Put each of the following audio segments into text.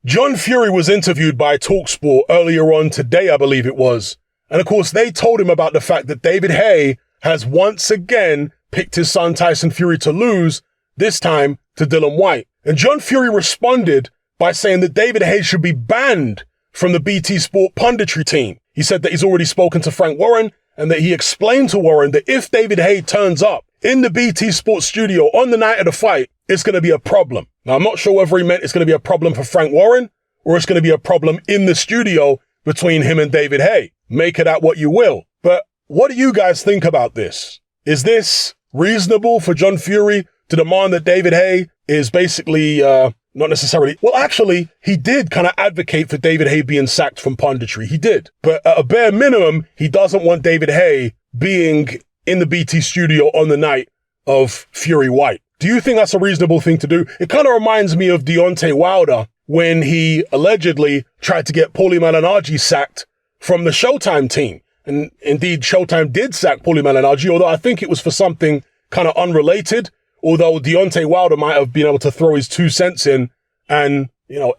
John Fury was interviewed by TalkSport earlier on today, I believe it was. And of course, they told him about the fact that David Haye has once again picked his son Tyson Fury to lose, this time to Dillian Whyte. And John Fury responded by saying that David Haye should be banned from the BT Sport punditry team. He said that he's already spoken to Frank Warren and that he explained to Warren that if David Haye turns up in the BT Sport studio on the night of the fight, it's going to be a problem. Now, I'm not sure whether he meant it's going to be a problem for Frank Warren or it's going to be a problem in the studio between him and David Haye. Make it out what you will. But what do you guys think about this? Is this reasonable for John Fury to demand that David Haye is basically, not necessarily, well, actually, he did kind of advocate for David Haye being sacked from punditry. He did. But at a bare minimum, he doesn't want David Haye being in the BT studio on the night of Fury Whyte. Do you think that's a reasonable thing to do? It kind of reminds me of Deontay Wilder when he allegedly tried to get Paulie Malignaggi sacked from the Showtime team. And indeed, Showtime did sack Paulie Malignaggi, although I think it was for something kind of unrelated, although Deontay Wilder might have been able to throw his 2 cents in and,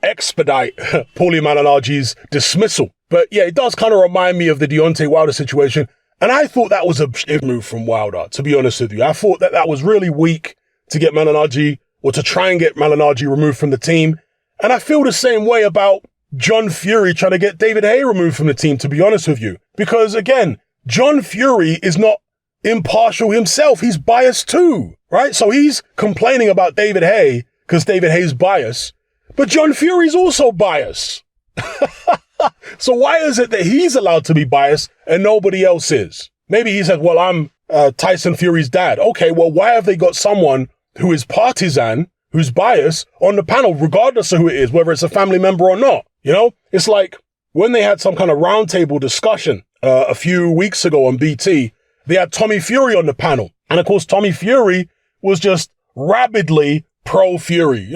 expedite Paulie Malignaggi's dismissal. But yeah, it does kind of remind me of the Deontay Wilder situation. And I thought that was a move from Wilder, to be honest with you. I thought that was really weak to get Malignaggi, or to try and get Malignaggi removed from the team. And I feel the same way about John Fury trying to get David Haye removed from the team, to be honest with you. Because again, John Fury is not impartial himself. He's biased too, right? So he's complaining about David Haye because David Haye's biased, but John Fury's also biased. So why is it that he's allowed to be biased and nobody else is? Maybe he said, well, I'm Tyson Fury's dad. Okay, well, why have they got someone who is partisan, who's biased, on the panel, regardless of who it is, whether it's a family member or not? It's like when they had some kind of roundtable discussion a few weeks ago on BT, they had Tommy Fury on the panel. And of course, Tommy Fury was just rabidly pro-Fury,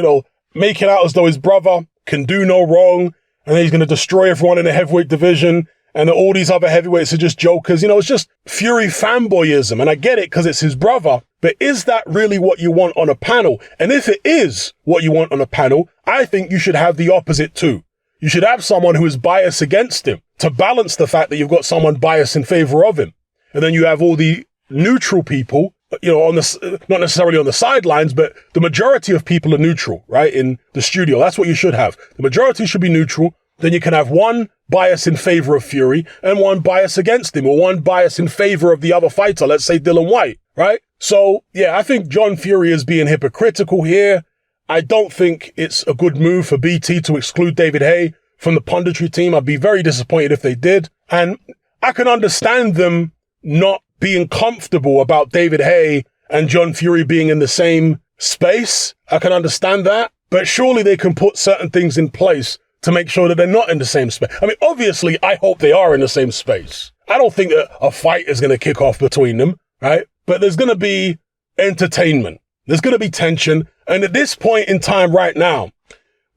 making out as though his brother can do no wrong and he's going to destroy everyone in the heavyweight division and that all these other heavyweights are just jokers. It's just Fury fanboyism. And I get it because it's his brother, but is that really what you want on a panel? And if it is what you want on a panel, I think you should have the opposite too. You should have someone who is biased against him to balance the fact that you've got someone biased in favor of him. And then you have all the neutral people, on the, not necessarily on the sidelines, but the majority of people are neutral, right? In the studio. That's what you should have. The majority should be neutral. Then you can have one bias in favor of Fury and one bias against him, or one bias in favor of the other fighter. Let's say Dillian Whyte, right? So yeah, I think John Fury is being hypocritical here. I don't think it's a good move for BT to exclude David Haye from the punditry team. I'd be very disappointed if they did. And I can understand them not being comfortable about David Haye and John Fury being in the same space. I can understand that. But surely they can put certain things in place to make sure that they're not in the same space. I mean, obviously, I hope they are in the same space. I don't think that a fight is going to kick off between them, right? But there's going to be entertainment. There's going to be tension. And at this point in time right now,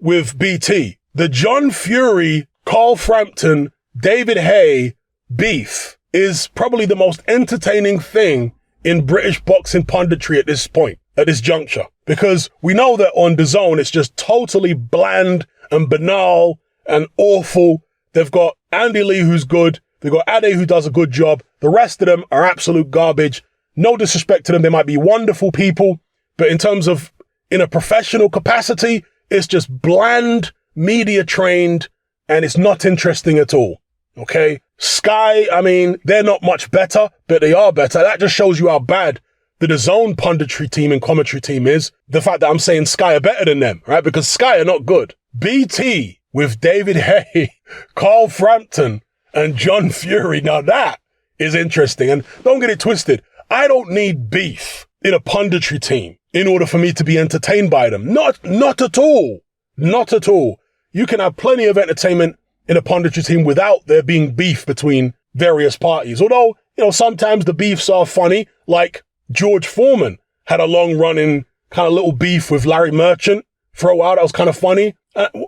with BT, the John Fury, Carl Frampton, David Haye beef is probably the most entertaining thing in British boxing punditry at this point, at this juncture. Because we know that on DAZN, it's just totally bland and banal and awful. They've got Andy Lee, who's good. They've got Ade, who does a good job. The rest of them are absolute garbage. No disrespect to them. They might be wonderful people, but in terms of in a professional capacity, it's just bland, media trained, and it's not interesting at all. Okay. Sky, I mean, they're not much better, but they are better. That just shows you how bad the DAZN punditry team and commentary team is. The fact that I'm saying Sky are better than them, right? Because Sky are not good. BT with David Haye, Carl Frampton, and John Fury. Now that is interesting. And don't get it twisted. I don't need beef in a punditry team in order for me to be entertained by them. Not at all. Not at all. You can have plenty of entertainment in a punditry team without there being beef between various parties. Although, sometimes the beefs are funny, like George Foreman had a long running kind of little beef with Larry Merchant for a while. That was kind of funny.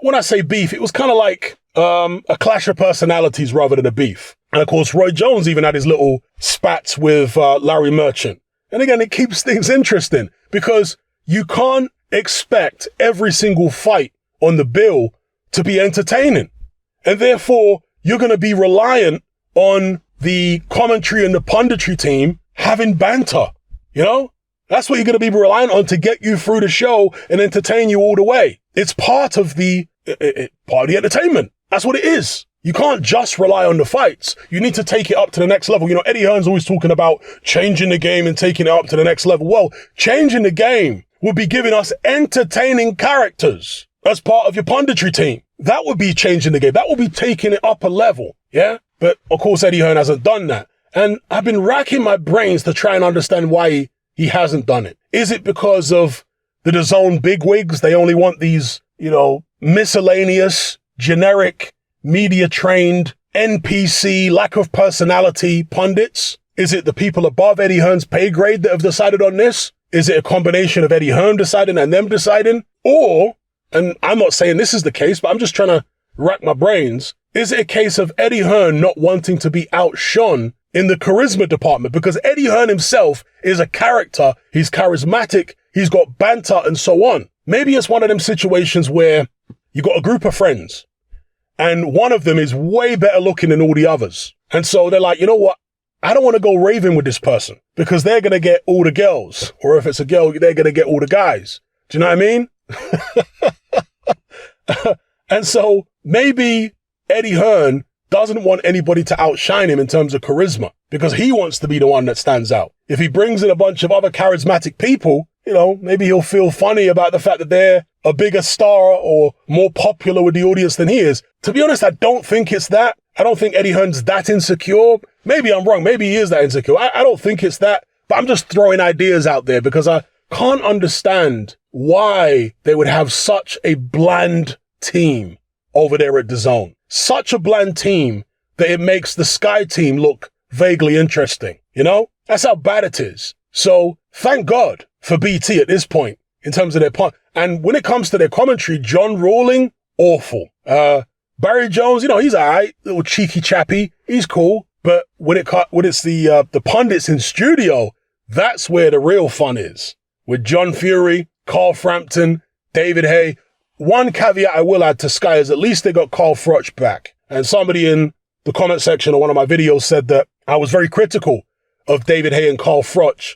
When I say beef, it was kind of like a clash of personalities rather than a beef. And of course, Roy Jones even had his little spats with Larry Merchant. And again, it keeps things interesting because you can't expect every single fight on the bill to be entertaining. And therefore, you're going to be reliant on the commentary and the punditry team having banter, you know? That's what you're going to be reliant on to get you through the show and entertain you all the way. It's part of the entertainment. That's what it is. You can't just rely on the fights. You need to take it up to the next level. You know, Eddie Hearn's always talking about changing the game and taking it up to the next level. Well, changing the game would be giving us entertaining characters as part of your punditry team. That would be changing the game. That would be taking it up a level. Yeah. But of course, Eddie Hearn hasn't done that. And I've been racking my brains to try and understand why he hasn't done it. Is it because of the DAZN bigwigs? They only want these, you know, miscellaneous, generic, media-trained, NPC, lack of personality pundits? Is it the people above Eddie Hearn's pay grade that have decided on this? Is it a combination of Eddie Hearn deciding and them deciding? Or, and I'm not saying this is the case, but I'm just trying to rack my brains, is it a case of Eddie Hearn not wanting to be outshone in the charisma department? Because Eddie Hearn himself is a character, he's charismatic, he's got banter and so on. Maybe it's one of them situations where you got a group of friends and one of them is way better looking than all the others. And so they're like, you know what? I don't want to go raving with this person because they're going to get all the girls. Or if it's a girl, they're going to get all the guys. Do you know what I mean? And so maybe Eddie Hearn doesn't want anybody to outshine him in terms of charisma because he wants to be the one that stands out. If he brings in a bunch of other charismatic people, you know, maybe he'll feel funny about the fact that they're a bigger star or more popular with the audience than he is. To be honest, I don't think it's that. I don't think Eddie Hearn's that insecure. Maybe I'm wrong. Maybe he is that insecure. I don't think it's that, but I'm just throwing ideas out there because I can't understand why they would have such a bland team over there at DAZN. Such a bland team that it makes the Sky team look vaguely interesting. You know, that's how bad it is. So thank God for BT at this point in terms of their part. And when it comes to their commentary, John Rawling, awful. Barry Jones, you know, he's all right, little cheeky chappy. He's cool. But when it's the pundits in studio, that's where the real fun is. With John Fury, Carl Frampton, David Haye. One caveat I will add to Sky is at least they got Carl Froch back. And somebody in the comment section of one of my videos said that I was very critical of David Haye and Carl Froch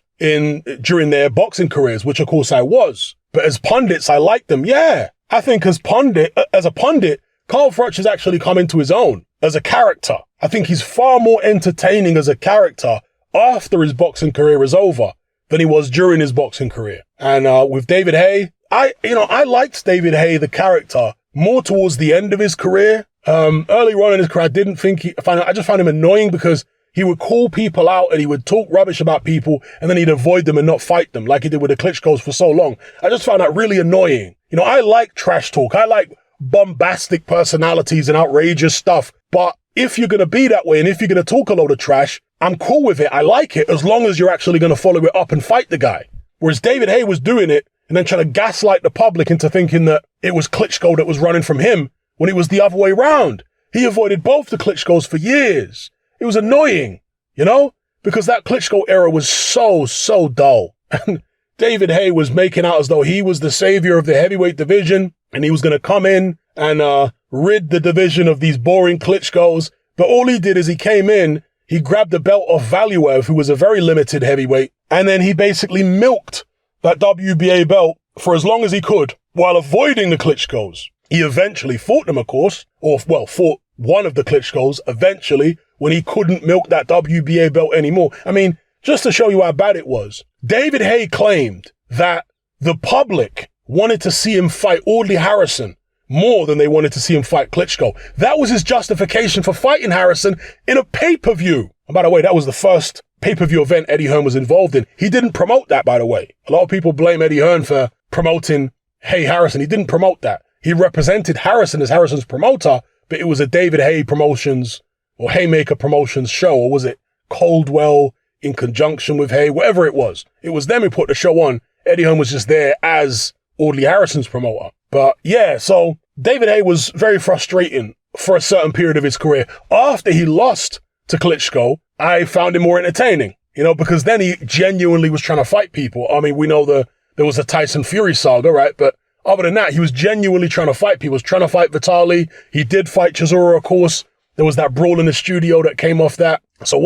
during their boxing careers, which of course I was. But as pundits, I like them. Yeah, I think as a pundit, Carl Froch has actually come into his own as a character. I think he's far more entertaining as a character after his boxing career is over than he was during his boxing career. And with David Haye, I liked David Haye, the character, more towards the end of his career. Earlier on in his career, I just found him annoying because he would call people out and he would talk rubbish about people and then he'd avoid them and not fight them like he did with the Klitschko's for so long. I just found that really annoying. You know, I like trash talk. I like bombastic personalities and outrageous stuff. But if you're going to be that way and if you're going to talk a load of trash, I'm cool with it. I like it as long as you're actually going to follow it up and fight the guy. Whereas David Haye was doing it and then trying to gaslight the public into thinking that it was Klitschko that was running from him when it was the other way around. He avoided both the Klitschkos for years. It was annoying, you know, because that Klitschko era was so dull. And David Haye was making out as though he was the savior of the heavyweight division and he was going to come in and rid the division of these boring Klitschkos. But all he did is he came in, he grabbed the belt off Valuev, who was a very limited heavyweight, and then he basically milked that WBA belt for as long as he could while avoiding the Klitschkos. He eventually fought them, of course, fought one of the Klitschkos eventually when he couldn't milk that WBA belt anymore. I mean, just to show you how bad it was, David Haye claimed that the public wanted to see him fight Audley Harrison more than they wanted to see him fight Klitschko. That was his justification for fighting Harrison in a pay-per-view. And by the way, that was the first pay-per-view event Eddie Hearn was involved in. He didn't promote that, by the way. A lot of people blame Eddie Hearn for promoting Haye Harrison. He didn't promote that. He represented Harrison as Harrison's promoter, but it was a David Haye Promotions or Haymaker Promotions show, or was it Coldwell in conjunction with Haye, whatever it was. It was them who put the show on. Eddie Hearn was just there as Audley Harrison's promoter. But yeah, so David Haye was very frustrating for a certain period of his career. After he lost to Klitschko, I found him more entertaining, you know, because then he genuinely was trying to fight people. I mean, we know there was a Tyson Fury saga, right? But Other than that, he was genuinely trying to fight people. He was trying to fight Vitali. He did fight Chisora, of course. There was that brawl in the studio that came off that. So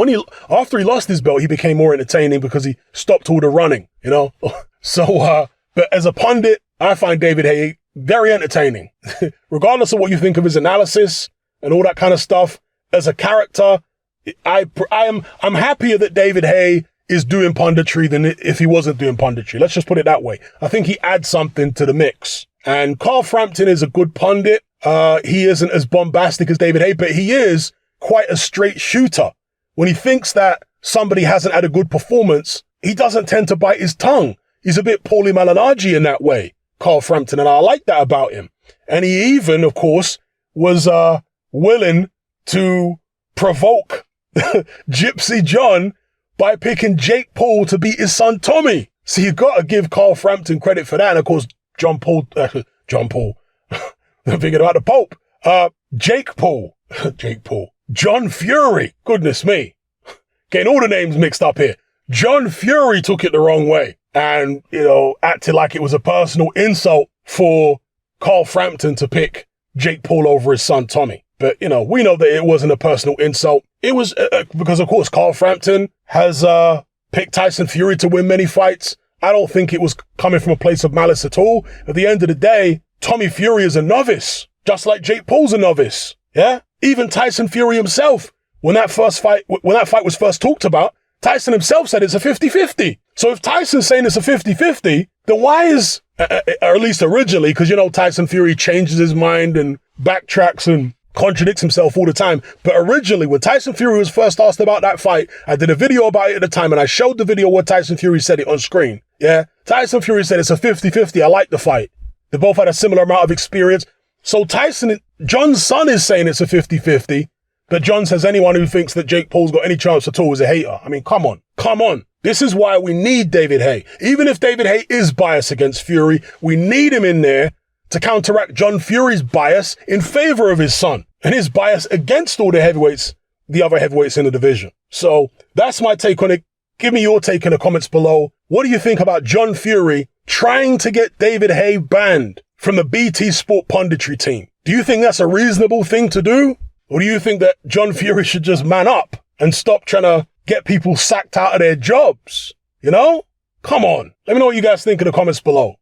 after he lost his belt, he became more entertaining because he stopped all the running, you know? So, but as a pundit, I find David Haye very entertaining. Regardless of what you think of his analysis and all that kind of stuff, as a character, I'm happier that David Haye is doing punditry than if he wasn't doing punditry. Let's just put it that way. I think he adds something to the mix. And Carl Frampton is a good pundit. He isn't as bombastic as David Haye, but he is quite a straight shooter. When he thinks that somebody hasn't had a good performance, he doesn't tend to bite his tongue. He's a bit Paulie Malignaggi in that way, Carl Frampton, and I like that about him. And he even, of course, was willing to provoke Gypsy John by picking Jake Paul to beat his son Tommy. So you got to give Carl Frampton credit for that. And of course, John Paul, I'm thinking about the Pope. Jake Paul, John Fury, goodness me, getting all the names mixed up here. John Fury took it the wrong way and, you know, acted like it was a personal insult for Carl Frampton to pick Jake Paul over his son Tommy. But, you know, we know that it wasn't a personal insult. It was because, of course, Carl Frampton has picked Tyson Fury to win many fights. I don't think it was coming from a place of malice at all. At the end of the day, Tommy Fury is a novice, just like Jake Paul's a novice. Yeah? Even Tyson Fury himself, when that fight was first talked about, Tyson himself said it's a 50-50. So if Tyson's saying it's a 50-50, then why is, or at least originally, because, you know, Tyson Fury changes his mind and backtracks and contradicts himself all the time. But originally, when Tyson Fury was first asked about that fight, I did a video about it at the time, and I showed the video where Tyson Fury said it on screen. Yeah? Tyson Fury said it's a 50-50. I like the fight. They both had a similar amount of experience. So John's son is saying it's a 50-50, but John says anyone who thinks that Jake Paul's got any chance at all is a hater. I mean, come on. This is why we need David Haye. Even if David Haye is biased against Fury, we need him in there to counteract John Fury's bias in favor of his son and his bias against all the other heavyweights in the division. So that's my take on it. Give me your take in the comments below. What do you think about John Fury trying to get David Haye banned from the BT Sport punditry team? Do you think that's a reasonable thing to do? Or do you think that John Fury should just man up and stop trying to get people sacked out of their jobs? You know? Come on. Let me know what you guys think in the comments below.